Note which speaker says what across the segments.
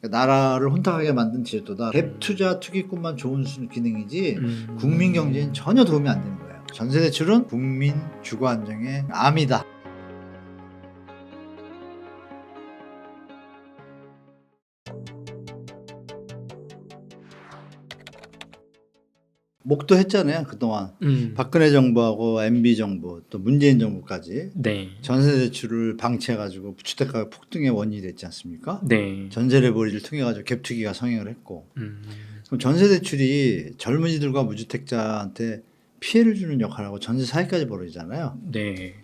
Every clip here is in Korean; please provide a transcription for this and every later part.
Speaker 1: 나라를 혼탁하게 만든 제도다. 갭 투자 투기꾼만 좋은 기능이지 국민 경제엔 전혀 도움이 안 되는 거예요. 전세 대출은 국민 주거 안정의 암이다. 목도했잖아요 그동안. 박근혜 정부하고 MB 정부 또 문재인 정부까지
Speaker 2: 네.
Speaker 1: 전세 대출을 방치해가지고 주택가가 폭등의 원인이 됐지 않습니까?
Speaker 2: 네.
Speaker 1: 전세 레버리지를 통해가지고 갭투기가 성행을 했고 그럼 전세 대출이 젊은이들과 무주택자한테 피해를 주는 역할하고 전세 사기까지 벌어지잖아요.
Speaker 2: 네.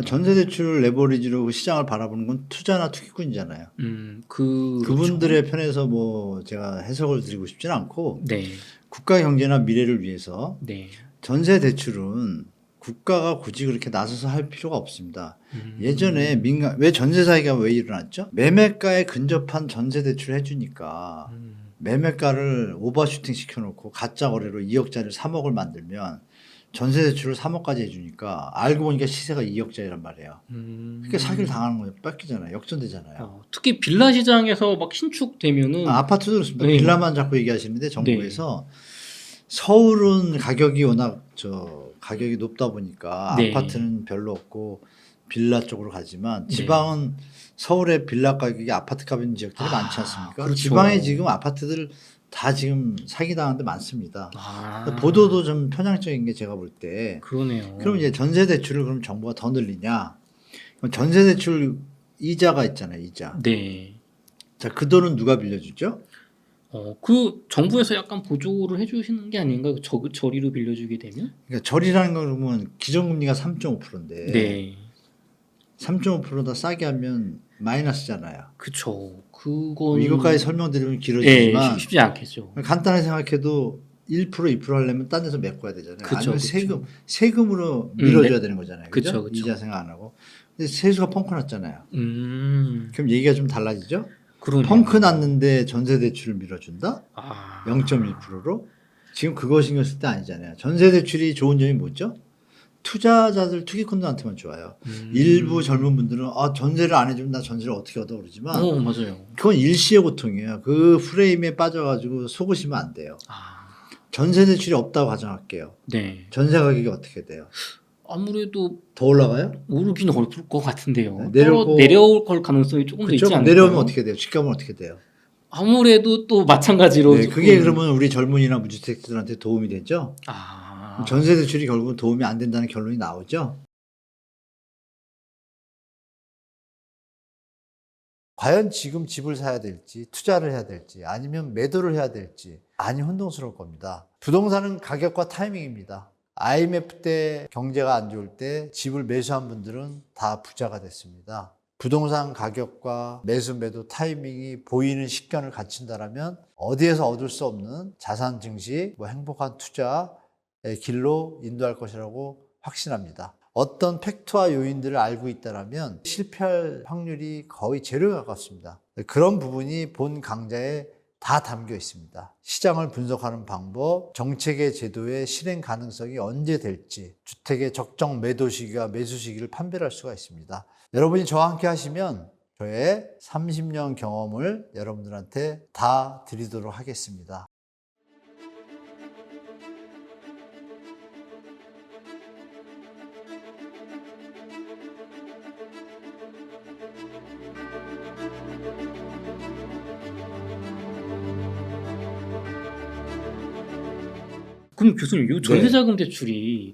Speaker 1: 전세 대출 레버리지로 그 시장을 바라보는 건 투자나 투기꾼이잖아요. 그분들의 편에서 뭐 제가 해석을 드리고 싶지는 않고
Speaker 2: 네.
Speaker 1: 국가 경제나 미래를 위해서
Speaker 2: 네.
Speaker 1: 전세 대출은 국가가 굳이 그렇게 나서서 할 필요가 없습니다. 예전에 왜 전세 사기가 왜 일어났죠? 매매가에 근접한 전세 대출을 해주니까 매매가를 오버슈팅 시켜놓고 가짜 거래로 2억짜리 3억을 만들면 전세 대출을 3억까지 해주니까 알고 보니까 시세가 2억짜리란 말이에요. 그러니까 사기를 당하는 거예요. 뺏기잖아요. 역전되잖아요.
Speaker 2: 특히 빌라 시장에서 막 신축되면은
Speaker 1: 아파트도 그렇습니다.
Speaker 2: 네.
Speaker 1: 빌라만 자꾸 얘기하시는데 정부에서 서울은 가격이 워낙 가격이 높다 보니까
Speaker 2: 네.
Speaker 1: 아파트는 별로 없고 빌라 쪽으로 가지만 지방은 서울의 빌라 가격이 아파트 값인 지역들이 많지 않습니까?
Speaker 2: 그렇죠.
Speaker 1: 지방에 지금 아파트들 다 지금 사기당한 데 많습니다. 보도도 좀 편향적인 게 제가 볼 때.
Speaker 2: 그러네요.
Speaker 1: 그럼 이제 전세 대출을 그럼 정부가 더 늘리냐? 그럼 전세 대출 이자가 있잖아요, 이자.
Speaker 2: 네.
Speaker 1: 자, 그 돈은 누가 빌려주죠?
Speaker 2: 그 정부에서 약간 보조를 해주시는 게 아닌가? 저리로 빌려주게 되면?
Speaker 1: 그러니까 절이라는 거 그러면 기존금리가 3.5%인데
Speaker 2: 네.
Speaker 1: 3.5%다 싸게 하면 마이너스잖아요.
Speaker 2: 그쵸. 그건
Speaker 1: 이것까지 설명드리면 길어지지만
Speaker 2: 쉽지 않겠죠.
Speaker 1: 간단하게 생각해도 1% 2% 하려면 딴 데서 메꿔야 되잖아요.
Speaker 2: 그쵸,
Speaker 1: 아니면
Speaker 2: 그쵸.
Speaker 1: 세금으로 밀어줘야 되는 거잖아요.
Speaker 2: 그쵸,
Speaker 1: 그죠?
Speaker 2: 그쵸.
Speaker 1: 이자 생각 안 하고. 근데 세수가 펑크 났잖아요. 그럼 얘기가 좀 달라지죠?
Speaker 2: 그러네요.
Speaker 1: 펑크 났는데 전세 대출을 밀어준다?
Speaker 2: 아.
Speaker 1: 0.1%로? 지금 그거 신경 쓸 때 아니잖아요. 전세 대출이 좋은 점이 뭐죠? 투자자들, 투기꾼들한테만 좋아요. 일부 젊은 분들은 전세를 안 해주면 나 전세를 어떻게 얻어 그러지만
Speaker 2: 맞아요.
Speaker 1: 그건 일시의 고통이에요. 그 프레임에 빠져가지고 속으시면 안 돼요. 전세 대출이 없다고 가정할게요.
Speaker 2: 네.
Speaker 1: 전세 가격이 어떻게 돼요?
Speaker 2: 아무래도
Speaker 1: 더 올라가요?
Speaker 2: 오르긴 어려울 것 같은데요.
Speaker 1: 네,
Speaker 2: 내려올 걸 가능성이 조금 더 있지 않을까요?
Speaker 1: 내려오면 어떻게 돼요? 집값은 어떻게 돼요?
Speaker 2: 아무래도 또 마찬가지로
Speaker 1: 네, 그게 그러면 우리 젊은이나 무주택자들한테 도움이 되죠? 전세 대출이 결국은 도움이 안 된다는 결론이 나오죠? 과연 지금 집을 사야 될지, 투자를 해야 될지, 아니면 매도를 해야 될지 많이 혼동스러울 겁니다. 부동산은 가격과 타이밍입니다. IMF 때 경제가 안 좋을 때 집을 매수한 분들은 다 부자가 됐습니다. 부동산 가격과 매수 매도 타이밍이 보이는 식견을 갖춘다면 어디에서 얻을 수 없는 자산 증식, 행복한 투자의 길로 인도할 것이라고 확신합니다. 어떤 팩트와 요인들을 알고 있다면 실패할 확률이 거의 제로에 가깝습니다. 그런 부분이 본 강좌에 다 담겨 있습니다. 시장을 분석하는 방법, 정책의 제도의 실행 가능성이 언제 될지, 주택의 적정 매도 시기와 매수 시기를 판별할 수가 있습니다. 여러분이 저와 함께 하시면 저의 30년 경험을 여러분들한테 다 드리도록 하겠습니다.
Speaker 2: 그럼 교수님, 이 전세자금 대출이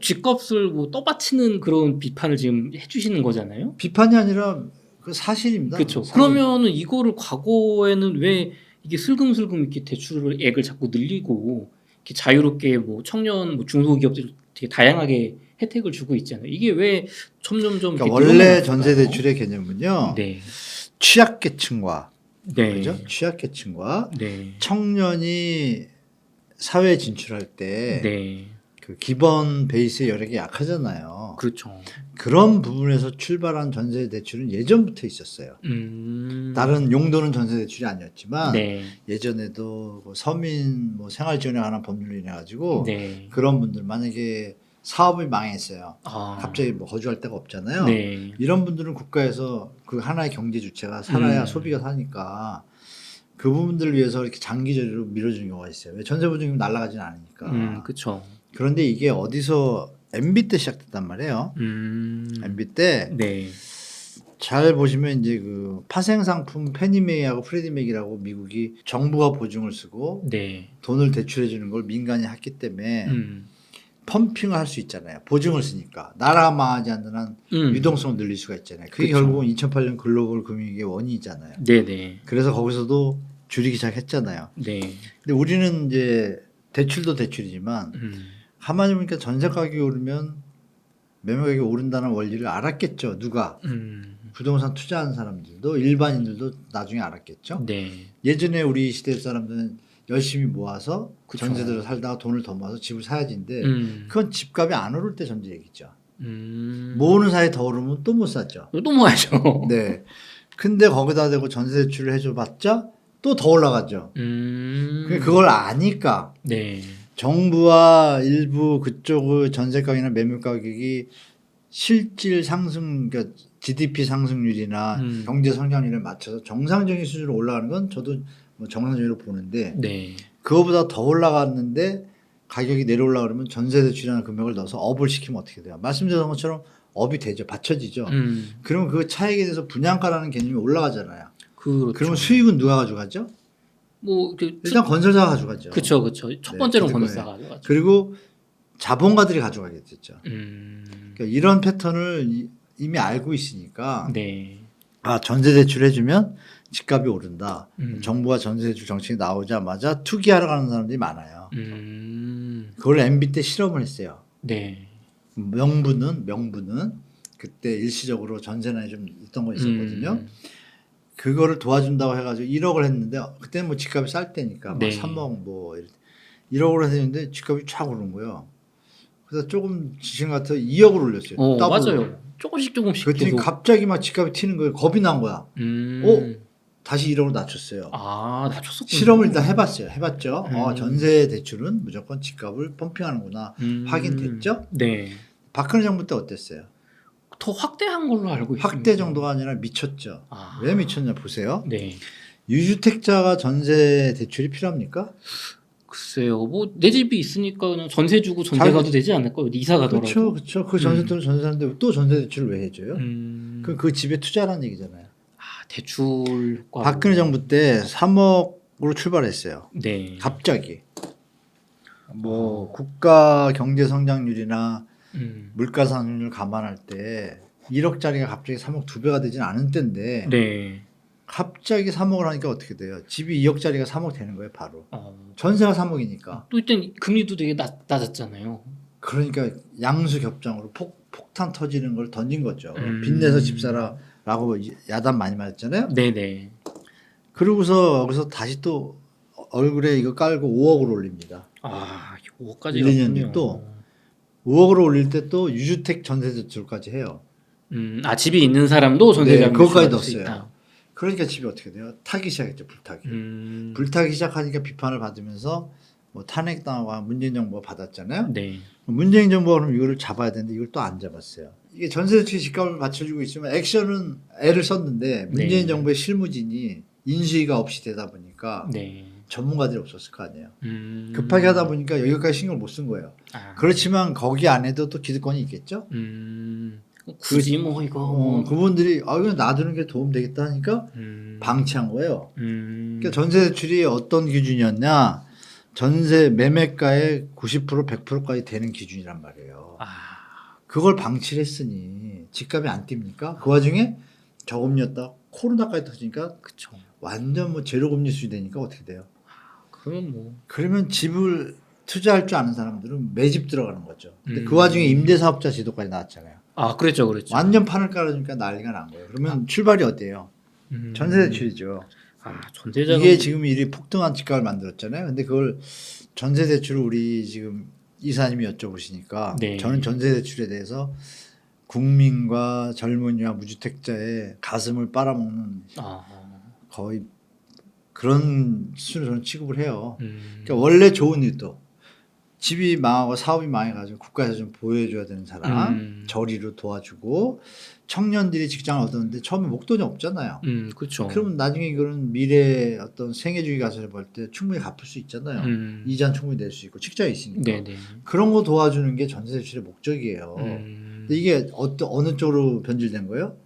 Speaker 2: 집값을 떠받치는 그런 비판을 지금 해주시는 거잖아요?
Speaker 1: 비판이 아니라 그 사실입니다.
Speaker 2: 그렇죠. 그러면은 이거를 과거에는 왜 이게 슬금슬금 이렇게 대출액을 자꾸 늘리고 이렇게 자유롭게 청년, 중소기업들 되게 다양하게 혜택을 주고 있잖아요. 이게 왜 점점점
Speaker 1: 그러니까 원래 전세 대출의 개념은요. 취약계층과 그죠? 취약계층과 청년이 사회에 진출할 때 그 기본 베이스의 여력이 약하잖아요.
Speaker 2: 그렇죠.
Speaker 1: 그런 부분에서 출발한 전세 대출은 예전부터 있었어요. 다른 용도는 전세 대출이 아니었지만 예전에도 서민 생활지원에 관한 법률로 인해 가지고 그런 분들 만약에 사업이 망했어요. 갑자기 거주할 데가 없잖아요. 이런 분들은 국가에서 그 하나의 경제 주체가 살아야 소비가 사니까 그 부분들을 위해서 이렇게 장기적으로 밀어주는 경우가 있어요. 왜 전세 보증금 날아가지는 않으니까.
Speaker 2: 그렇죠.
Speaker 1: 그런데 이게 어디서 MB 때 시작됐단 말이에요. MB 때
Speaker 2: 네.
Speaker 1: 잘 보시면 이제 그 파생 상품 페니메이하고 프레디맥이라고 미국이 정부가 보증을 쓰고
Speaker 2: 네.
Speaker 1: 돈을 대출해 주는 걸 민간이 했기 때문에 펌핑을 할 수 있잖아요. 보증을 쓰니까 나라가 망하지 않는 한 유동성을 늘릴 수가 있잖아요. 그게
Speaker 2: 그쵸.
Speaker 1: 결국은 2008년 글로벌 금융위기의 원인이잖아요.
Speaker 2: 네네.
Speaker 1: 그래서 거기서도 줄이기 시작했잖아요.
Speaker 2: 네.
Speaker 1: 근데 우리는 이제 대출도 대출이지만 가만히 보니까 전세 가격이 오르면 매매 가격이 오른다는 원리를 알았겠죠. 누가? 부동산 투자하는 사람들도 일반인들도 나중에 알았겠죠.
Speaker 2: 네.
Speaker 1: 예전에 우리 시대 사람들은 열심히 모아서
Speaker 2: 그쵸.
Speaker 1: 전세들을 살다가 돈을 더 모아서 집을 사야지인데 그건 집값이 안 오를 때 전제 얘기죠. 모으는 사이에 더 오르면 또 못 샀죠.
Speaker 2: 또 모아야죠.
Speaker 1: 네. 근데 거기다 대고 전세 대출을 해줘봤자 또 더 올라가죠. 그걸 아니까
Speaker 2: 네.
Speaker 1: 정부와 일부 그쪽의 전세 가격이나 매물 가격이 실질 상승, 그러니까 GDP 상승률이나 경제 성장률에 맞춰서 정상적인 수준으로 올라가는 건 저도 뭐 정상적으로 보는데
Speaker 2: 네.
Speaker 1: 그거보다 더 올라갔는데 가격이 내려올라 그러면 전세 대출이라는 금액을 넣어서 업을 시키면 어떻게 돼요? 말씀드린 것처럼 업이 되죠. 받쳐지죠. 그러면 그 차익에 대해서 분양가라는 개념이 올라가잖아요.
Speaker 2: 그렇죠.
Speaker 1: 그러면 수익은 누가 가져가죠?
Speaker 2: 뭐
Speaker 1: 일단 건설사가 가져가죠.
Speaker 2: 그렇죠. 첫
Speaker 1: 네,
Speaker 2: 번째로는
Speaker 1: 그럴
Speaker 2: 건설사가 가져가죠.
Speaker 1: 그리고 자본가들이 가져가겠죠. 그러니까 이런 패턴을 이미 알고 있으니까
Speaker 2: 네.
Speaker 1: 아 전세 대출 해주면 집값이 오른다. 정부가 전세 대출 정책이 나오자마자 투기하러 가는 사람들이 많아요. 그걸 MB 때 실험을 했어요.
Speaker 2: 네.
Speaker 1: 명분은 그때 일시적으로 전세난이 좀 있던 거 있었거든요. 그거를 도와준다고 해가지고 1억을 했는데 그때는 뭐 집값이 쌀 때니까 막
Speaker 2: 네.
Speaker 1: 3억 뭐 1억을 했는데 집값이 쫙 오른 거예요. 그래서 조금 지신 것 같아 2억을 올렸어요. 더블로.
Speaker 2: 맞아요. 조금씩
Speaker 1: 그랬더니
Speaker 2: 계속.
Speaker 1: 갑자기 막 집값이 튀는 거예요. 겁이 난 거야. 다시 1억으로 낮췄어요.
Speaker 2: 아, 낮췄었군요.
Speaker 1: 실험을 일단 해봤어요. 해봤죠. 전세 대출은 무조건 집값을 펌핑하는구나. 확인됐죠.
Speaker 2: 네.
Speaker 1: 박근혜 정부 때 어땠어요?
Speaker 2: 더 확대한 걸로 알고 있습니다.
Speaker 1: 확대 정도가 아니라 미쳤죠.
Speaker 2: 아.
Speaker 1: 왜 미쳤냐 보세요.
Speaker 2: 네.
Speaker 1: 유주택자가 전세 대출이 필요합니까?
Speaker 2: 글쎄요. 뭐 내 집이 있으니까 전세 주고 전세 가도 되지 않을까요? 이사 가더라도.
Speaker 1: 그렇죠. 그 전세 돈을 전세 사는데 또 전세 대출을 왜 해줘요?
Speaker 2: 음.
Speaker 1: 그 집에 투자라는 얘기잖아요.
Speaker 2: 아, 대출 효과.
Speaker 1: 박근혜 정부 때 3억으로 출발했어요.
Speaker 2: 네.
Speaker 1: 갑자기. 뭐 국가 경제 성장률이나 물가 상승률 감안할 때 1억짜리가 갑자기 3억 2배가 되진 않은 때인데
Speaker 2: 네.
Speaker 1: 갑자기 3억을 하니까 어떻게 돼요? 집이 2억짜리가 3억 되는 거예요, 바로. 전세가 3억이니까.
Speaker 2: 또 이땐 금리도 되게 낮았잖아요.
Speaker 1: 그러니까 양수 겹장으로 폭탄 터지는 걸 던진 거죠. 빚내서 집 사라라고 야단 많이 맞았잖아요.
Speaker 2: 네네.
Speaker 1: 그러고서 여기서 다시 또 얼굴에 이거 깔고 5억을 올립니다.
Speaker 2: 아, 5억까지
Speaker 1: 1, 2년
Speaker 2: 갔군요.
Speaker 1: 뒤 또 5억을 올릴 때 또 유주택 전세 대출까지 해요.
Speaker 2: 아, 집이 있는 사람도 전세자금
Speaker 1: 그것까지
Speaker 2: 대출받을 수
Speaker 1: 넣었어요.
Speaker 2: 있다.
Speaker 1: 그러니까 집이 어떻게 돼요? 타기 시작했죠, 불타기. 불타기 시작하니까 비판을 받으면서 뭐 탄핵당하고 문재인 정부가 받았잖아요.
Speaker 2: 네.
Speaker 1: 문재인 정부가 그럼 이거를 잡아야 되는데 이걸 또 안 잡았어요. 이게 전세 대출 집값을 맞춰주고 있으면 액션은 애를 썼는데 문재인
Speaker 2: 네.
Speaker 1: 정부의 실무진이 인수위가 없이 되다 보니까
Speaker 2: 네.
Speaker 1: 전문가들이 없었을 거 아니에요. 급하게 하다 보니까 여기까지 신경을 못 쓴 거예요.
Speaker 2: 아.
Speaker 1: 그렇지만 거기 안에도 또 기득권이 있겠죠.
Speaker 2: 굳이 뭐 이거.
Speaker 1: 그분들이 이거 놔두는 게 도움 되겠다 하니까 방치한 거예요. 그러니까 전세 대출이 어떤 기준이었냐? 전세 매매가의 90% 100%까지 되는 기준이란 말이에요. 그걸 방치를 했으니 집값이 안 뜁니까? 그 와중에 저금리였다 코로나까지 터지니까
Speaker 2: 그쵸.
Speaker 1: 완전 뭐 제로금리 수준이 되니까 어떻게 돼요?
Speaker 2: 그러면 뭐.
Speaker 1: 그러면 집을 투자할 줄 아는 사람들은 매집 들어가는 거죠. 근데 그 와중에 임대사업자 제도까지 나왔잖아요.
Speaker 2: 아, 그랬죠.
Speaker 1: 완전 판을 깔아주니까 난리가 난 거예요. 그러면 출발이 어때요? 전세 대출이죠.
Speaker 2: 전세자금.
Speaker 1: 이게 지금 일이 폭등한 집값을 만들었잖아요. 근데 그걸 전세 대출을 우리 지금 이사님이 여쭤보시니까
Speaker 2: 네.
Speaker 1: 저는 전세 대출에 대해서 국민과 젊은이와 무주택자의 가슴을 빨아먹는 거의 그런 수준으로 저는 취급을 해요. 그러니까 원래 좋은 일도 집이 망하고 사업이 망해가지고 국가에서 좀 보호해줘야 되는 사람, 저리로 도와주고 청년들이 직장을 얻었는데 처음에 목돈이 없잖아요.
Speaker 2: 그렇죠.
Speaker 1: 그러면 나중에 이거는 미래 어떤 생애주기 가설을 볼 때 충분히 갚을 수 있잖아요. 이자는 충분히 낼 수 있고 직장이 있으니까.
Speaker 2: 네네.
Speaker 1: 그런 거 도와주는 게 전세 대출의 목적이에요. 근데 이게 어느 쪽으로 변질된 거예요?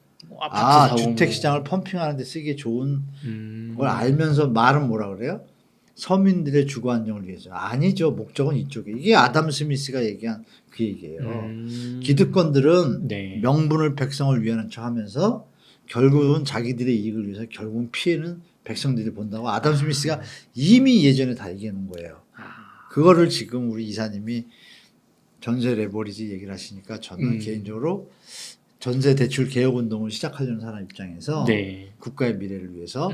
Speaker 2: 아파트 사고
Speaker 1: 주택
Speaker 2: 뭐.
Speaker 1: 시장을 펌핑하는 데 쓰기에 좋은 걸 알면서 말은 뭐라 그래요? 서민들의 주거 안정을 위해서. 아니죠. 목적은 이쪽에. 이게 아담 스미스가 얘기한 그 얘기예요. 기득권들은
Speaker 2: 네.
Speaker 1: 명분을 백성을 위하는 척 하면서 결국은 자기들의 이익을 위해서 결국은 피해는 백성들이 본다고 아담 스미스가 이미 예전에 다 얘기해 놓은 거예요. 그거를 지금 우리 이사님이 전세 레버리지 얘기를 하시니까 저는 개인적으로 전세 대출 개혁 운동을 시작하려는 사람 입장에서
Speaker 2: 네.
Speaker 1: 국가의 미래를 위해서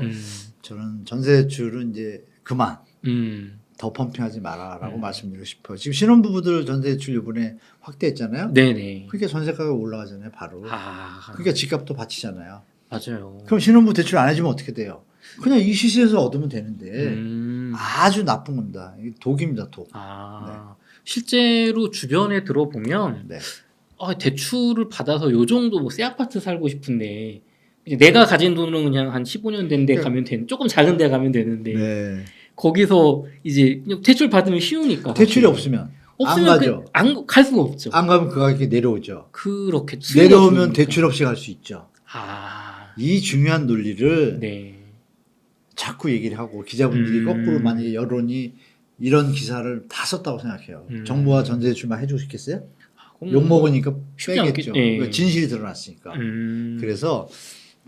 Speaker 1: 저는 전세 대출은 이제 그만 더 펌핑하지 마라라고 말씀드리고 싶어요. 지금 신혼부부들 전세 대출 이번에 확대했잖아요.
Speaker 2: 네네.
Speaker 1: 그러니까 전세 가격 올라가잖아요, 바로. 그러니까 집값도 받치잖아요.
Speaker 2: 맞아요.
Speaker 1: 그럼 신혼부부 대출 안 해주면 어떻게 돼요? 그냥 이 시세에서 얻으면 되는데 아주 나쁜 겁니다. 이게 독입니다, 독.
Speaker 2: 실제로 주변에 들어보면
Speaker 1: 네.
Speaker 2: 대출을 받아서 요 정도 뭐 새 아파트 살고 싶은데 이제 내가 가진 돈은 그냥 한 15년 된 데 가면 되는 조금 작은 데 가면 되는데
Speaker 1: 네.
Speaker 2: 거기서 이제 그냥 대출 받으면 쉬우니까
Speaker 1: 대출이
Speaker 2: 사실.
Speaker 1: 없으면 안 가죠.
Speaker 2: 안 갈 수가 없죠.
Speaker 1: 안 가면 그 가격이 내려오죠.
Speaker 2: 그렇게
Speaker 1: 내려오면 대출 없이 갈 수 있죠. 이 중요한 논리를
Speaker 2: 네.
Speaker 1: 자꾸 얘기를 하고 기자분들이 거꾸로 만약에 여론이 이런 기사를 다 썼다고 생각해요. 정부가 전세 대출만 해주고 싶겠어요? 욕 먹으니까 빼겠죠.
Speaker 2: 네.
Speaker 1: 그러니까 진실이 드러났으니까. 그래서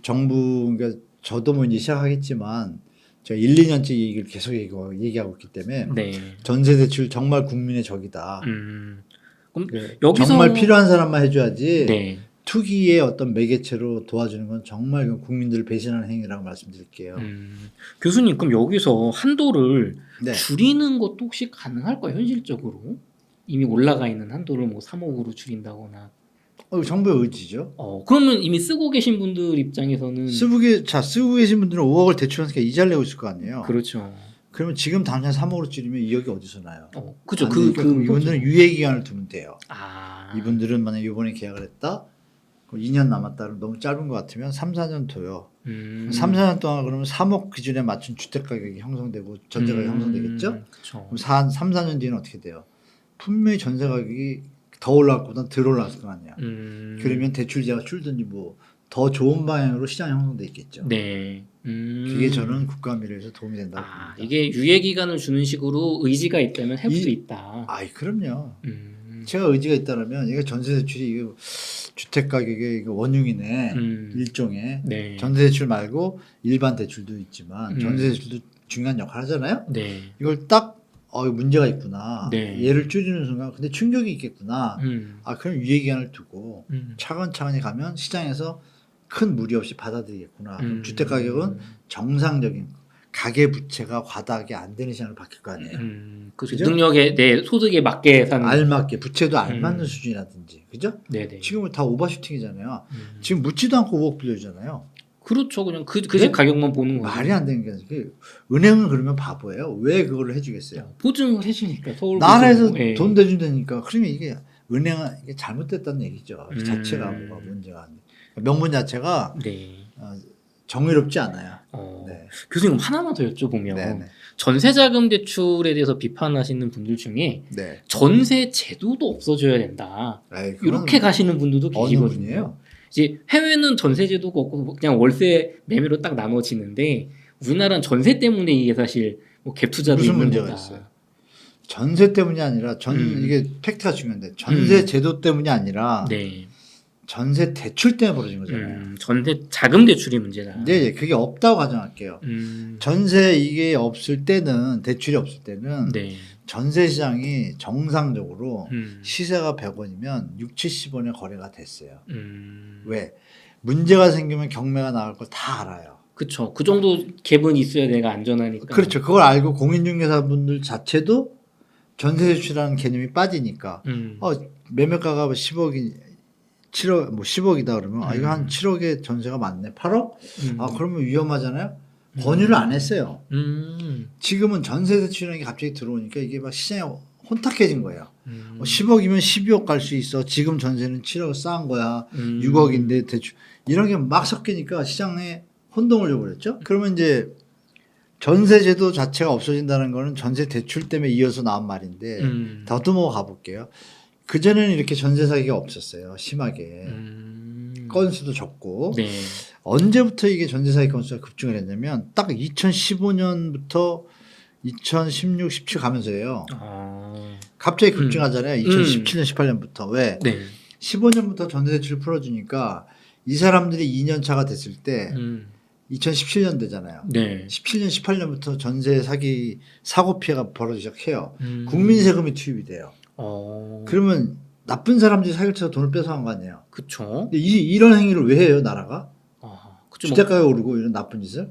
Speaker 1: 정부 그러니까 저도 뭐 이제 시작하겠지만 제가 1, 2년째 이 얘기를 계속 얘기하고 있기 때문에
Speaker 2: 네.
Speaker 1: 전세 대출 정말 국민의 적이다.
Speaker 2: 그럼
Speaker 1: 그
Speaker 2: 여기서
Speaker 1: 정말 필요한 사람만 해줘야지.
Speaker 2: 네.
Speaker 1: 투기의 어떤 매개체로 도와주는 건 정말 국민들을 배신하는 행위라고 말씀드릴게요.
Speaker 2: 교수님 그럼 여기서 한도를
Speaker 1: 네.
Speaker 2: 줄이는 것도 혹시 가능할까요? 현실적으로 이미 올라가 있는 한도를 뭐 3억으로 줄인다거나.
Speaker 1: 정부의 의지죠.
Speaker 2: 그러면 이미 쓰고 계신 분들 입장에서는
Speaker 1: 쓰고 계신 분들은 5억을 대출하니까 이자를 내고 있을 거 아니에요.
Speaker 2: 그렇죠.
Speaker 1: 그러면 지금 당장 3억으로 줄이면 2억이 어디서 나요?
Speaker 2: 그죠.
Speaker 1: 이분들은 유예 기간을 두면 돼요.
Speaker 2: 이분들은
Speaker 1: 이분들은 만약 이번에 계약을 했다. 2년 남았다 그러면 너무 짧은 것 같으면 3, 4년 둬요. 3, 4년 동안 그러면 3억 기준에 맞춘 주택 가격이 형성되고 전세 가격이 형성되겠죠?
Speaker 2: 그렇죠.
Speaker 1: 그럼 3, 4년 뒤에는 어떻게 돼요? 분명히 전세 가격이 더 올라갔보다 덜 올라갔을 거 아니야. 그러면 대출자가 줄든지 뭐 더 좋은 방향으로 시장이 형성돼 있겠죠.
Speaker 2: 네.
Speaker 1: 그게 저는 국가 미래에서 도움이 된다고 봅니다.
Speaker 2: 이게 유예 기간을 주는 식으로 의지가 있다면 할 수 있다.
Speaker 1: 그럼요. 제가 의지가 있다면 이게 전세 대출이 이거 주택 가격의 이거 원흉이네. 일종의
Speaker 2: 네.
Speaker 1: 전세 대출 말고 일반 대출도 있지만 전세 대출도 중요한 역할 하잖아요.
Speaker 2: 네.
Speaker 1: 이걸 딱 문제가 있구나.
Speaker 2: 네.
Speaker 1: 얘를 줄이는 순간 근데 충격이 있겠구나. 그럼 유예 기간을 두고 차근차근히 가면 시장에서 큰 무리 없이 받아들이겠구나. 그럼 주택 가격은 정상적인 가계 부채가 과다하게 안 되는 시장으로 바뀔 거 아니에요.
Speaker 2: 그죠? 능력에 내 소득에 맞게 사는
Speaker 1: 알맞게 부채도 알맞는 수준이라든지 그죠?
Speaker 2: 네네.
Speaker 1: 지금은 다 오버슈팅이잖아요. 지금 묻지도 않고 5억 빌려주잖아요.
Speaker 2: 그렇죠. 그냥 그
Speaker 1: 그래?
Speaker 2: 집 가격만 보는 거죠.
Speaker 1: 말이 안 되는 게 아니라 은행은 그러면 바보예요. 왜 그걸 해주겠어요?
Speaker 2: 보증을 해주니까 서울
Speaker 1: 나라에서
Speaker 2: 보증.
Speaker 1: 돈 대준다니까. 그러면 이게 은행은 이게 잘못됐다는 얘기죠. 그 자체가 뭐가 문제가 안 돼. 명분 자체가
Speaker 2: 네.
Speaker 1: 정의롭지 않아요. 네.
Speaker 2: 교수님 하나만 더 여쭤보면
Speaker 1: 네네.
Speaker 2: 전세자금 대출에 대해서 비판하시는 분들 중에
Speaker 1: 네.
Speaker 2: 전세 제도도 없어져야 된다.
Speaker 1: 에이,
Speaker 2: 이렇게 가시는 분들도
Speaker 1: 어느
Speaker 2: 계시거든요.
Speaker 1: 분이에요?
Speaker 2: 이제 해외는 전세 제도가 없고 그냥 월세 매매로 딱 나눠지는데 우리나라는 전세 때문에 이게 사실 뭐 갭 투자도
Speaker 1: 무슨
Speaker 2: 있는
Speaker 1: 문제가
Speaker 2: 거다.
Speaker 1: 있어요? 전세 때문이 아니라 이게 팩트가 중요한데 전세 제도 때문이 아니라
Speaker 2: 네.
Speaker 1: 전세 대출 때문에 벌어진 거잖아요.
Speaker 2: 전세 자금 대출이 문제다.
Speaker 1: 네, 그게 없다고 가정할게요. 전세 이게 없을 때는 대출이 없을 때는
Speaker 2: 네.
Speaker 1: 전세 시장이 정상적으로 시세가 100원이면 6, 70원에 거래가 됐어요. 왜? 문제가 생기면 경매가 나올 걸 다 알아요.
Speaker 2: 그렇죠. 그 정도 갭은 있어야 내가 안전하니까.
Speaker 1: 그렇죠. 그걸 알고 공인중개사분들 자체도 전세 대출이라는 개념이 빠지니까 매매가가 10억이 7억 뭐 10억이다 그러면 이거 한 7억에 전세가 많네. 8억? 그러면 위험하잖아요. 권유를 안 했어요. 지금은 전세 대출이라는 게 갑자기 들어오니까 이게 막 시장에 혼탁해진 거예요. 10억이면 12억 갈 수 있어. 지금 전세는 7억 싼 거야. 6억인데 대출 이런 게 막 섞이니까 시장에 혼동을 줘버렸죠. 그러면 이제 전세제도 자체가 없어진다는 거는 전세 대출 때문에 이어서 나온 말인데 더듬어 가볼게요. 그전에는 이렇게 전세 사기가 없었어요. 심하게. 건수도 적고.
Speaker 2: 네.
Speaker 1: 언제부터 이게 전세 사기 건수가 급증을 했냐면 딱 2015년부터 2016, 17 가면서예요. 갑자기 급증하잖아요. 2017년, 18년부터. 왜?
Speaker 2: 네.
Speaker 1: 15년부터 전세 대출 풀어주니까 이 사람들이 2년 차가 됐을 때 2017년 되잖아요.
Speaker 2: 네.
Speaker 1: 17년, 18년부터 전세 사기 사고 피해가 벌어지기 시작해요. 국민 세금이 투입이 돼요. 그러면 나쁜 사람들이 사기를 쳐서 돈을 뺏어간 거 아니에요.
Speaker 2: 그쵸.
Speaker 1: 근데 이런 행위를 왜 해요, 나라가?
Speaker 2: 그쵸.
Speaker 1: 주택가가 오르고 이런 나쁜 짓을?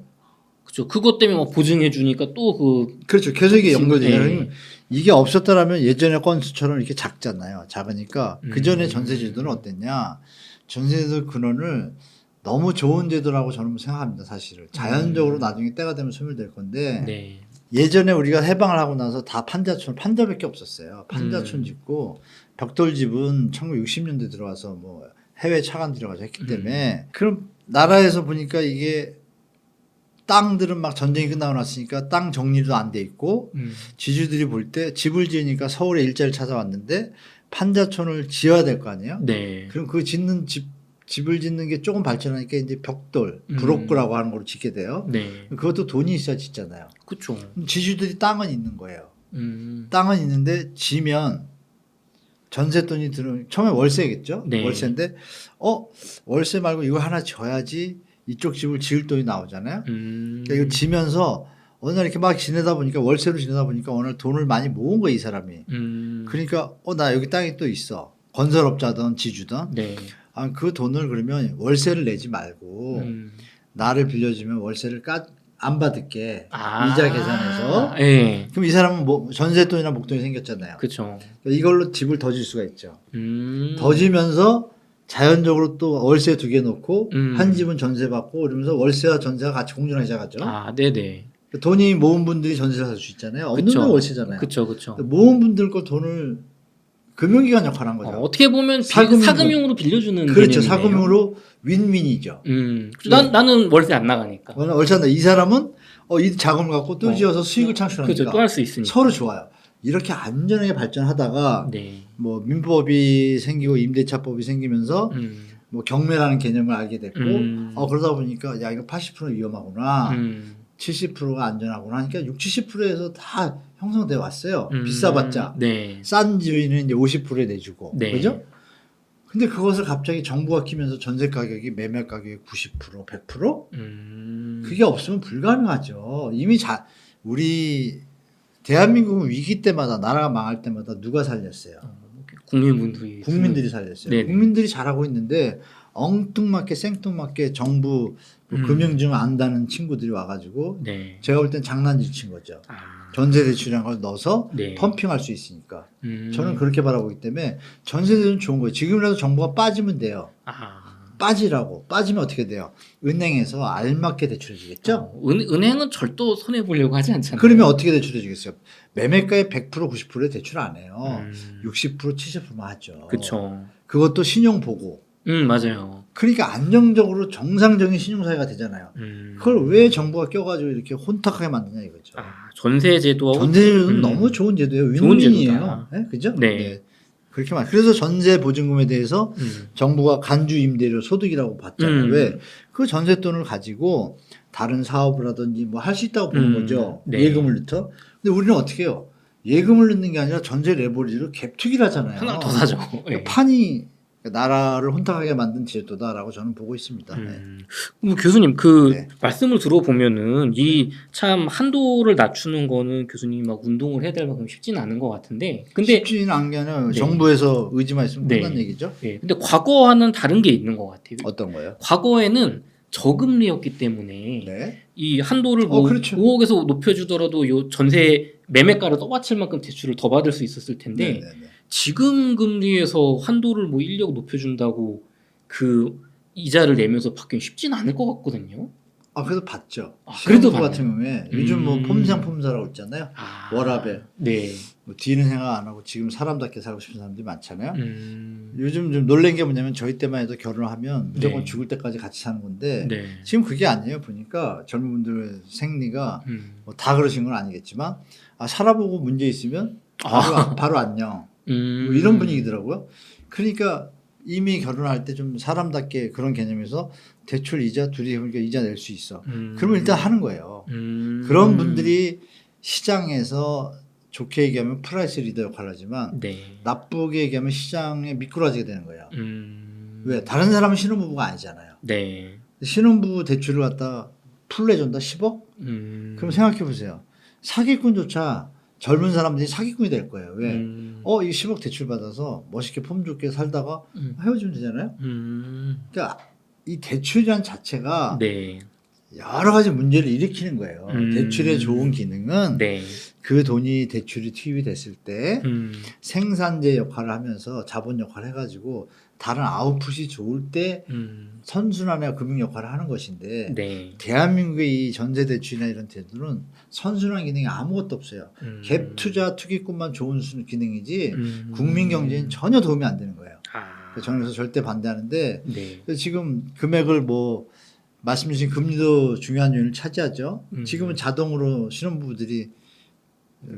Speaker 2: 그쵸. 그것 때문에 막 보증해 주니까 또
Speaker 1: 그렇죠. 계속 이게 연결돼요.
Speaker 2: 네.
Speaker 1: 그러면 이게 없었더라면 예전의 건수처럼 이렇게 작잖아요. 작으니까 그 전에 전세 제도는 어땠냐? 전세 제도 근원을 너무 좋은 제도라고 저는 생각합니다. 사실을 자연적으로 나중에 때가 되면 소멸될 건데
Speaker 2: 네.
Speaker 1: 예전에 우리가 해방을 하고 나서 다 판자밖에 없었어요. 판자촌 짓고 벽돌집은 1960년대 들어와서 뭐 해외 차관 들어가서 했기 때문에 그럼 나라에서 보니까 이게 땅들은 막 전쟁이 끝나고 났으니까 땅 정리도 안 돼 있고 지주들이 볼 때 집을 지으니까 서울에 일자리를 찾아왔는데 판자촌을 지어야 될 거 아니에요?
Speaker 2: 네.
Speaker 1: 그럼 그 짓는 집을 짓는 게 조금 발전하니까 이제 벽돌, 브로크라고 하는 걸로 짓게 돼요.
Speaker 2: 네.
Speaker 1: 그것도 돈이 있어야 짓잖아요.
Speaker 2: 그쵸.
Speaker 1: 지주들이 땅은 있는 거예요. 땅은 있는데 지면 전세 돈이 들어오면 처음에 월세겠죠.
Speaker 2: 네.
Speaker 1: 월세인데 월세 말고 이거 하나 져야지 이쪽 집을 지을 돈이 나오잖아요. 그러니까 이거 지면서 어느 날 이렇게 막 지내다 보니까 월세로 지내다 보니까 어느 날 돈을 많이 모은 거야 이 사람이. 그러니까 나 여기 땅이 또 있어. 건설업자든 지주든.
Speaker 2: 네.
Speaker 1: 그 돈을 그러면 월세를 내지 말고 나를 빌려주면 월세를 안 받을게. 이자 계산해서.
Speaker 2: 네.
Speaker 1: 그럼 이 사람은 뭐 전세돈이나 목돈이 생겼잖아요.
Speaker 2: 그쵸.
Speaker 1: 이걸로 집을 더 질 수가 있죠.
Speaker 2: 더
Speaker 1: 지면서 자연적으로 또 월세 2개 놓고 한 집은 전세 받고 그러면서 월세와 전세가 같이 공존하기 시작하죠.
Speaker 2: 네네.
Speaker 1: 돈이 모은 분들이 전세를 살 수 있잖아요. 없는 분 월세잖아요.
Speaker 2: 그쵸.
Speaker 1: 모은 분들 거 돈을 금융기관 역할을 한 거죠.
Speaker 2: 어떻게 보면 사금융으로 빌려주는
Speaker 1: 그렇죠.
Speaker 2: 개념이네요.
Speaker 1: 사금융으로 윈윈이죠.
Speaker 2: 나는 월세 안 나가니까.
Speaker 1: 월세 안 나. 이 사람은 이 자금을 갖고 또 지어서 수익을 창출하니까
Speaker 2: 그렇죠. 또 할 수 있으니까.
Speaker 1: 서로 좋아요. 이렇게 안전하게 발전하다가
Speaker 2: 네.
Speaker 1: 뭐 민법이 생기고 임대차법이 생기면서 뭐 경매라는 개념을 알게 됐고 그러다 보니까 야 이거 80% 위험하구나. 70%가 안전하구나 하니까 60, 70%에서 다 형성돼 왔어요. 비싸봤자.
Speaker 2: 네.
Speaker 1: 싼 집에는 이제 50%에 내주고.
Speaker 2: 네.
Speaker 1: 그죠? 근데 그것을 갑자기 정부가 키면서 전세 가격이 매매 가격이 90%, 100%? 그게 없으면 불가능하죠. 이미 우리 대한민국은 위기 때마다 나라가 망할 때마다 누가 살렸어요? 국민들이 살렸어요.
Speaker 2: 네네.
Speaker 1: 국민들이 잘하고 있는데 엉뚱맞게 생뚱맞게 정부 금융증 안다는 친구들이 와가지고
Speaker 2: 네.
Speaker 1: 제가 볼 땐 장난질 친 거죠. 전세 대출이라는 걸 넣어서
Speaker 2: 네.
Speaker 1: 펌핑할 수 있으니까. 저는 그렇게 바라보기 때문에 전세 대출은 좋은 거예요. 지금이라도 정부가 빠지면 돼요. 빠지라고. 빠지면 어떻게 돼요? 은행에서 알맞게 대출해 주겠죠?
Speaker 2: 은행은 절도 손해보려고 하지 않잖아요.
Speaker 1: 그러면 어떻게 대출해 주겠어요? 매매가의 100%, 90%에 대출 안 해요. 60%, 70%만 하죠.
Speaker 2: 그쵸.
Speaker 1: 그것도 신용 보고.
Speaker 2: 맞아요.
Speaker 1: 그러니까 안정적으로 정상적인 신용사회가 되잖아요. 그걸 왜 정부가 껴가지고 이렇게 혼탁하게 만드냐 이거죠.
Speaker 2: 전세제도하고
Speaker 1: 전세제도는 너무 좋은 제도예요.
Speaker 2: 좋은
Speaker 1: 윈윈이에요. 네? 그죠?
Speaker 2: 네.
Speaker 1: 그렇게 말. 그래서 전세 보증금에 대해서 정부가 간주 임대료 소득이라고 봤잖아요. 왜? 그 전세돈을 가지고 다른 사업을 하든지 뭐 할 수 있다고 보는 거죠.
Speaker 2: 네.
Speaker 1: 예금을 넣죠. 근데 우리는 어떻게 해요? 예금을 넣는 게 아니라 전세 레버리지로 갭투기를 하잖아요.
Speaker 2: 하나 더 사죠.
Speaker 1: 그러니까 판이 나라를 혼탁하게 만든 제도다라고 저는 보고 있습니다.
Speaker 2: 그럼 교수님
Speaker 1: 네.
Speaker 2: 말씀을 들어보면은 이 참 한도를 낮추는 거는 교수님 막 운동을 해야 될 만큼 쉽지는 않은 것 같은데 근데
Speaker 1: 쉽지는 않은 게 아니라
Speaker 2: 네.
Speaker 1: 정부에서 의지만 있으면
Speaker 2: 네.
Speaker 1: 끝난 얘기죠.
Speaker 2: 네. 근데 과거와는 다른 게 있는 것 같아요.
Speaker 1: 어떤 거예요?
Speaker 2: 과거에는 저금리였기 때문에
Speaker 1: 네.
Speaker 2: 이 한도를 뭐
Speaker 1: 그렇죠.
Speaker 2: 5억에서 높여주더라도 요 전세 매매가를 떠받칠 만큼 대출을 더 받을 수 있었을 텐데
Speaker 1: 네네네.
Speaker 2: 지금 금리에서 한도를 뭐 1억 높여준다고 그 이자를 내면서 받기는 쉽지는 않을 것 같거든요.
Speaker 1: 그래도 봤죠.
Speaker 2: 그래도
Speaker 1: 신혼부부 같은 경우에 요즘 뭐 폼생폼사라고 있잖아요. 워라밸.
Speaker 2: 네.
Speaker 1: 뭐 뒤는 생각 안 하고 지금 사람답게 살고 싶은 사람들이 많잖아요. 요즘 좀 놀란 게 뭐냐면 저희 때만 해도 결혼하면 무조건
Speaker 2: 네.
Speaker 1: 죽을 때까지 같이 사는 건데
Speaker 2: 네.
Speaker 1: 지금 그게 아니에요. 보니까 젊은 분들의 생리가 뭐 다 그러신 건 아니겠지만 살아보고 문제 있으면 바로 안녕. 뭐 이런 분위기더라고요. 그러니까 이미 결혼할 때 좀 사람답게 그런 개념에서 대출 이자 둘이 그러니까 이자 낼 수 있어. 그러면 일단 하는 거예요. 그런 분들이 시장에서 좋게 얘기하면 프라이스 리더 역할을 하지만
Speaker 2: 네.
Speaker 1: 나쁘게 얘기하면 시장에 미꾸라지게 되는 거예요. 왜? 다른
Speaker 2: 음.
Speaker 1: 사람은 신혼부부가 아니잖아요.
Speaker 2: 네.
Speaker 1: 신혼부부 대출을 갖다 풀 내준다 10억? 그럼 생각해 보세요. 사기꾼조차 젊은 사람들이 사기꾼이 될 거예요. 왜? 이 10억 대출 받아서 멋있게 폼 좋게 살다가 헤어지면 되잖아요. 그러니까 이 대출이란 자체가
Speaker 2: 네.
Speaker 1: 여러 가지 문제를 일으키는 거예요. 대출의 좋은 기능은
Speaker 2: 네.
Speaker 1: 그 돈이 대출이 투입이 됐을 때 생산재 역할을 하면서 자본 역할을 해가지고 다른 아웃풋이 좋을 때 선순환의 금융 역할을 하는 것인데
Speaker 2: 네.
Speaker 1: 대한민국의 이 전세 대출이나 이런 데들은 선순환 기능이 아무것도 없어요. 갭 투자 투기꾼만 좋은 기능이지 국민 경제엔 전혀 도움이 안 되는 거예요. 저는 그래서 절대 반대하는데
Speaker 2: 네.
Speaker 1: 그래서 지금 금액을 뭐 말씀 주신 금리도 중요한 요인을 차지하죠. 지금은 자동으로 신혼부부들이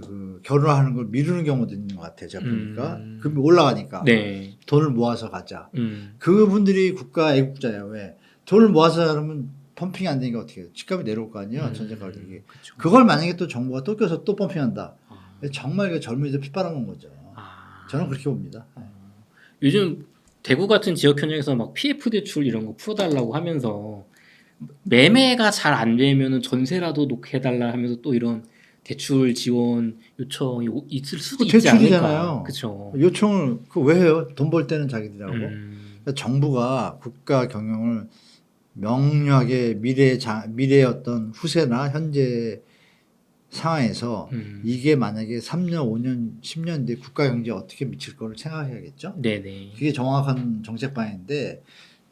Speaker 1: 그 결혼하는 걸 미루는 경우도 있는 것 같아요. 제가 보니까 금리 올라가니까
Speaker 2: 네.
Speaker 1: 돈을 모아서 가자. 그분들이 국가 애국자예요. 왜? 돈을 모아서 하면 펌핑이 안 되니까 어떻게 해요? 집값이 내려올 거 아니에요. 전세 가격이. 그걸 만약에 또 정부가 또 껴서 또 펌핑한다. 정말 그 젊은이들 피 빨아먹은 거죠. 저는 그렇게 봅니다.
Speaker 2: 요즘 대구 같은 지역 현장에서 막 PF 대출 이런 거 풀어달라고 하면서 매매가 잘 안 되면은 전세라도 놓게 해달라 하면서 또 이런 대출 지원 요청이 있을 수도 있지
Speaker 1: 대출이잖아요.
Speaker 2: 않을까. 그렇죠.
Speaker 1: 요청을 왜 해요? 돈 벌 때는 자기들하고. 그러니까 정부가 국가 경영을 명료하게 미래의 어떤 후세나 현재 상황에서 이게 만약에 3년, 5년, 10년 뒤에 국가 경제에 어떻게 미칠 거를 생각해야겠죠.
Speaker 2: 네네.
Speaker 1: 그게 정확한 정책 방향인데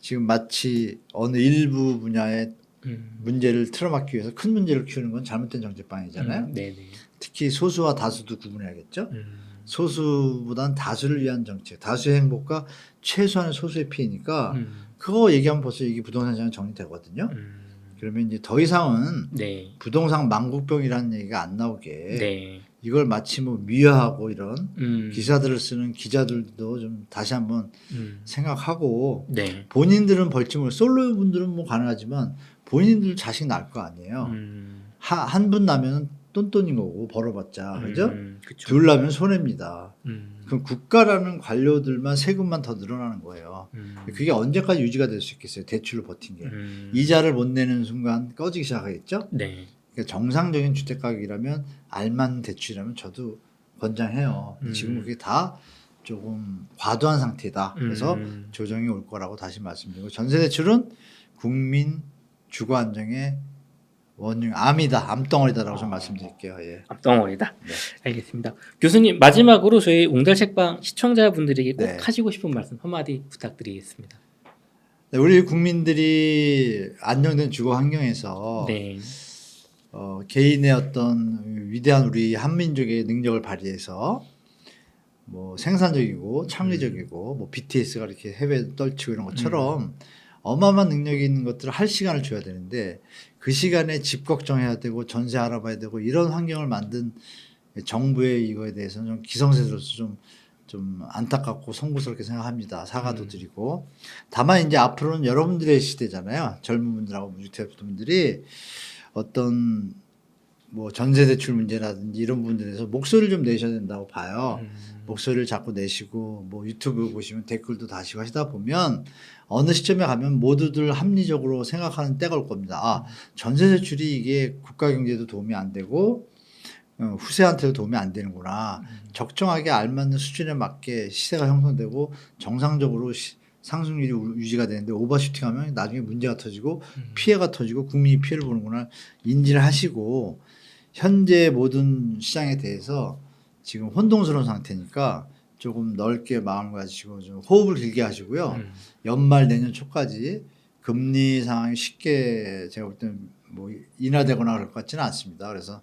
Speaker 1: 지금 마치 어느 일부 분야의 문제를 틀어막기 위해서 큰 문제를 키우는 건 잘못된 정책 방향이잖아요.
Speaker 2: 네네.
Speaker 1: 특히 소수와 다수도 구분해야겠죠. 소수보단 다수를 위한 정책, 다수의 행복과 최소한의 소수의 피해니까 그거 얘기하면 벌써 이게 부동산 시장 정리되거든요. 그러면 이제 더 이상은
Speaker 2: 네.
Speaker 1: 부동산 망국병이라는 얘기가 안 나오게
Speaker 2: 네.
Speaker 1: 이걸 마치 뭐 미화하고 이런 기사들을 쓰는 기자들도 좀 다시 한번 생각하고
Speaker 2: 네.
Speaker 1: 본인들은 벌지 못 솔로 분들은 뭐 가능하지만 본인들 자식 낳을 거 아니에요. 한 분 나면 똔똔인 거고 벌어봤자 그죠?
Speaker 2: 그쵸.
Speaker 1: 둘 나면 손해입니다. 그럼 국가라는 관료들만 세금만 더 늘어나는 거예요. 그게 언제까지 유지가 될 수 있겠어요? 대출로 버틴 게. 이자를 못 내는 순간 꺼지기 시작하겠죠?
Speaker 2: 네.
Speaker 1: 그러니까 정상적인 주택가격이라면 알맞는 대출이라면 저도 권장해요. 지금 그게 다 조금 과도한 상태다. 그래서 조정이 올 거라고 다시 말씀드리고 전세 대출은 국민 주거 안정의 원흉 암이다. 암덩어리다라고 좀 말씀드릴게요. 예.
Speaker 2: 앞덩어리다.
Speaker 1: 네.
Speaker 2: 알겠습니다. 교수님 마지막으로 저희 옹달 책방 시청자분들에게 꼭
Speaker 1: 네.
Speaker 2: 하시고 싶은 말씀 한마디 부탁드리겠습니다.
Speaker 1: 네, 우리 국민들이 안정된 주거 환경에서
Speaker 2: 네.
Speaker 1: 개인의 어떤 위대한 우리 한민족의 능력을 발휘해서 뭐 생산적이고 창의적이고 뭐 BTS가 이렇게 해외 떨치고 이런 것처럼 어마어마한 능력이 있는 것들을 할 시간을 줘야 되는데 그 시간에 집 걱정해야 되고 전세 알아봐야 되고 이런 환경을 만든 정부의 이거에 대해서는 좀 기성세대로서 좀 안타깝고 송구스럽게 생각합니다. 사과도 드리고 다만 이제 앞으로는 여러분들의 시대잖아요. 젊은 분들하고 무주택자분들이 어떤 뭐 전세 대출 문제라든지 이런 부분들에서 목소리를 좀 내셔야 된다고 봐요. 목소리를 자꾸 내시고 뭐 유튜브 보시면 댓글도 다시고 하시다 보면 어느 시점에 가면 모두들 합리적으로 생각하는 때가 올 겁니다. 전세 대출이 이게 국가 경제에도 도움이 안 되고 후세한테도 도움이 안 되는구나. 적정하게 알맞는 수준에 맞게 시세가 형성되고 정상적으로 상승률이 유지가 되는데 오버슈팅하면 나중에 문제가 터지고 피해가 터지고 국민이 피해를 보는구나 인지를 하시고 현재 모든 시장에 대해서 지금 혼동스러운 상태니까 조금 넓게 마음을 가지시고 좀 호흡을 길게 하시고요. 연말 내년 초까지 금리 상황이 쉽게 제가 볼 때는 뭐 인하되거나 그럴 것 같지는 않습니다. 그래서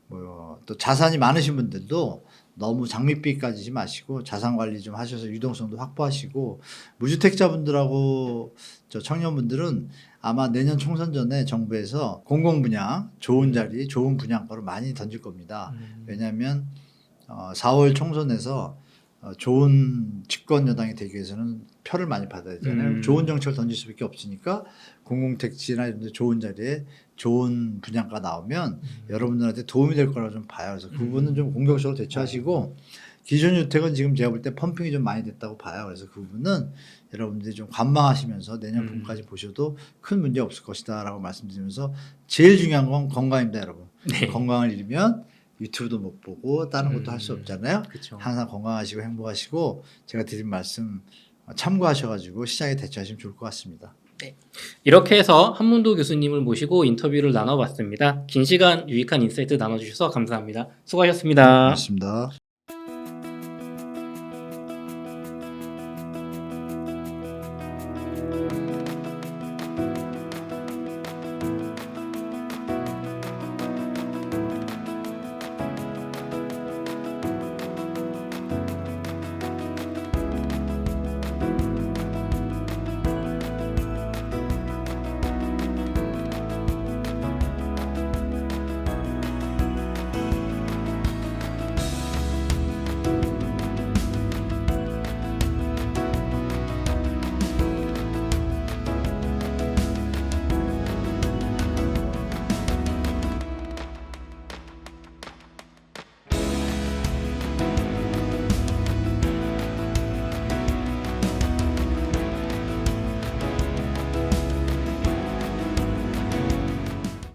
Speaker 1: 뭐 또 자산이 많으신 분들도 너무 장밋빛 가지지 마시고 자산 관리 좀 하셔서 유동성도 확보하시고, 무주택자분들하고 저 청년분들은 아마 내년 총선 전에 정부에서 공공 분양 좋은 자리, 좋은 분양가로 많이 던질 겁니다. 왜냐하면 4월 총선에서 좋은 집권 여당이 되기 위해서는 표를 많이 받아야 되잖아요. 좋은 정책을 던질 수밖에 없으니까 공공택지나 이런 데 좋은 자리에 좋은 분양가 나오면 여러분들한테 도움이 될 거라고 좀 봐요. 그래서 그 부분은 좀 공격적으로 대처하시고, 기존 주택은 지금 제가 볼 때 펌핑이 좀 많이 됐다고 봐요. 그래서 그 부분은 여러분들이 좀 관망하시면서 내년 봄까지 보셔도 큰 문제 없을 것이다라고 말씀드리면서, 제일 중요한 건 건강입니다, 여러분.
Speaker 2: 네.
Speaker 1: 건강을 잃으면 유튜브도 못 보고 다른 것도 할 수 없잖아요.
Speaker 2: 그렇죠.
Speaker 1: 항상 건강하시고 행복하시고, 제가 드린 말씀 참고하셔가지고 시장에 대처하시면 좋을 것 같습니다.
Speaker 2: 이렇게 해서 한문도 교수님을 모시고 인터뷰를 나눠봤습니다. 긴 시간 유익한 인사이트 나눠주셔서 감사합니다. 수고하셨습니다.
Speaker 1: 고맙습니다.